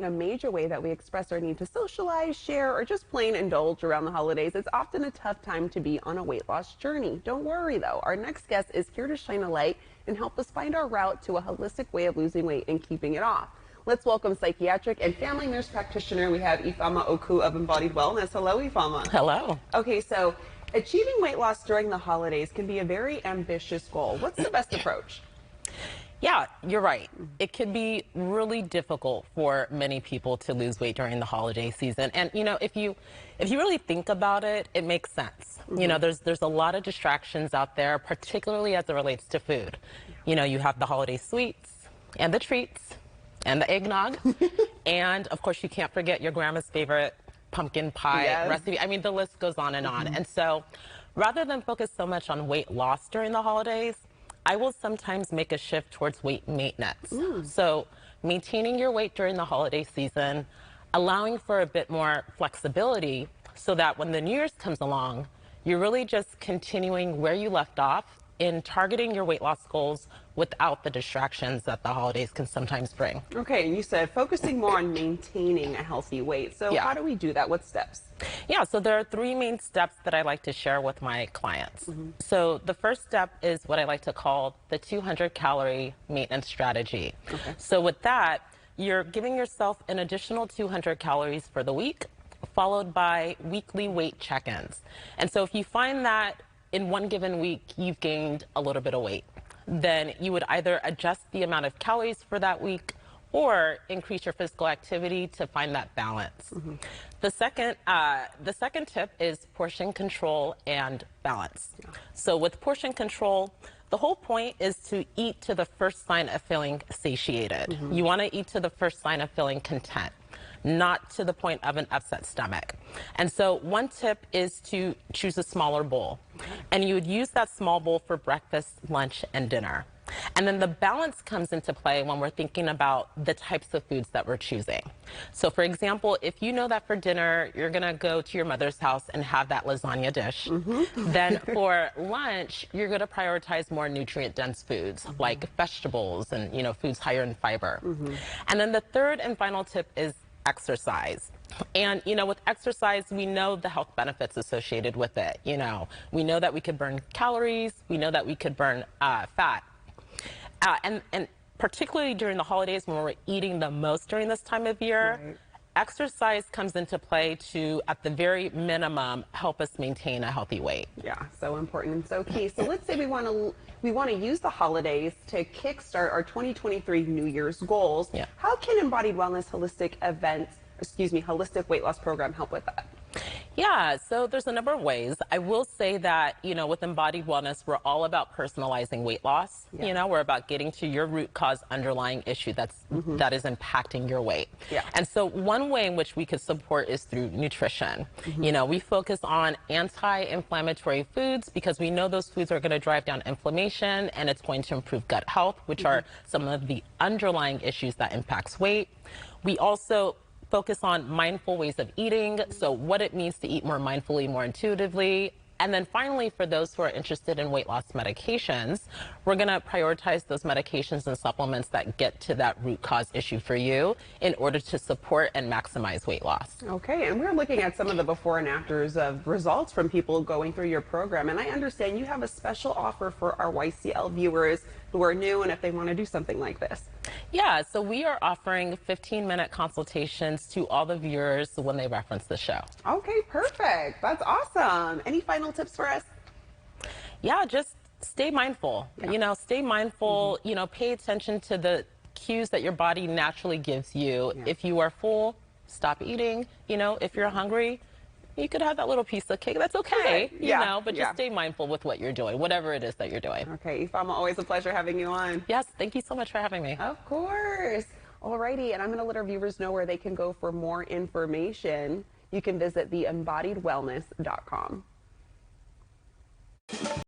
A major way that we express our need to socialize, share, or just plain indulge around the holidays, it's often a tough time to be on a weight loss journey. Don't worry though, our next guest is here to shine a light and help us find our route to a holistic way of losing weight and keeping it off. Let's welcome psychiatric and family nurse practitioner. We have Ifeoma Oku of Embodied Wellness. Hello, Ifeoma. Hello. Okay, so achieving weight loss during the holidays can be a very ambitious goal. What's the best approach? Yeah, you're right. It can be really difficult for many people to lose weight during the holiday season. And you know, if you really think about it, it makes sense. You know, there's a lot of distractions out there, particularly as it relates to food. You know, you have the holiday sweets and the treats and the eggnog. And of course, you can't forget your grandma's favorite pumpkin pie recipe. I mean, the list goes on and on. And so rather than focus so much on weight loss during the holidays, I will sometimes make a shift towards weight maintenance. So maintaining your weight during the holiday season, allowing for a bit more flexibility so that when the New Year's comes along, you're really just continuing where you left off in targeting your weight loss goals without the distractions that the holidays can sometimes bring. Okay, and you said focusing more on maintaining a healthy weight. So how do we do that? What steps? Yeah, so there are three main steps that I like to share with my clients. So the first step is what I like to call the 200-calorie maintenance strategy. So with that, you're giving yourself an additional 200 calories for the week, followed by weekly weight check-ins. And so if you find that in one given week you've gained a little bit of weight, then you would either adjust the amount of calories for that week or increase your physical activity to find that balance. The second tip is portion control and balance. So with portion control, the whole point is to eat to the first sign of feeling satiated. You want to eat to the first sign of feeling content, not to the point of an upset stomach. And so one tip is to choose a smaller bowl. And you would use that small bowl for breakfast, lunch, and dinner. And then the balance comes into play when we're thinking about the types of foods that we're choosing. So for example, if you know that for dinner, you're gonna go to your mother's house and have that lasagna dish, then for lunch, you're gonna prioritize more nutrient-dense foods like vegetables and, you know, foods higher in fiber. And then the third and final tip is exercise. And, you know, with exercise, we know the health benefits associated with it. You know, we know that we could burn calories, we know that we could burn fat. And particularly during the holidays when we're eating the most during this time of year, exercise comes into play to, at the very minimum, help us maintain a healthy weight. Yeah, so important and so key. So let's say we want to use the holidays to kickstart our 2023 New Year's goals. How can Embodied Wellness holistic weight loss program help with that? Yeah, so there's a number of ways. I will say that, you know, with Embodied Wellness, we're all about personalizing weight loss. You know, we're about getting to your root cause underlying issue that is impacting your weight. And so one way in which we could support is through nutrition. You know, we focus on anti-inflammatory foods because we know those foods are going to drive down inflammation and it's going to improve gut health, which are some of the underlying issues that impacts weight. We also focus on mindful ways of eating, so what it means to eat more mindfully, more intuitively. And then finally, for those who are interested in weight loss medications, we're going to prioritize those medications and supplements that get to that root cause issue for you in order to support and maximize weight loss. Okay, and we're looking at some of the before and afters of results from people going through your program. And I understand you have a special offer for our YCL viewers who are new and if they want to do something like this. Yeah, so we are offering 15-minute consultations to all the viewers when they reference the show. Okay, perfect. That's awesome. Any final tips for us? Yeah, just stay mindful. You know, stay mindful, you know, pay attention to the cues that your body naturally gives you. If you are full, stop eating. You know, if you're hungry, you could have that little piece of cake. That's okay, you know, but just stay mindful with what you're doing, whatever it is that you're doing. Okay, Ifeoma, always a pleasure having you on. Yes, thank you so much for having me. Of course. Alrighty, and I'm going to let our viewers know where they can go for more information. You can visit theembodiedwellness.com.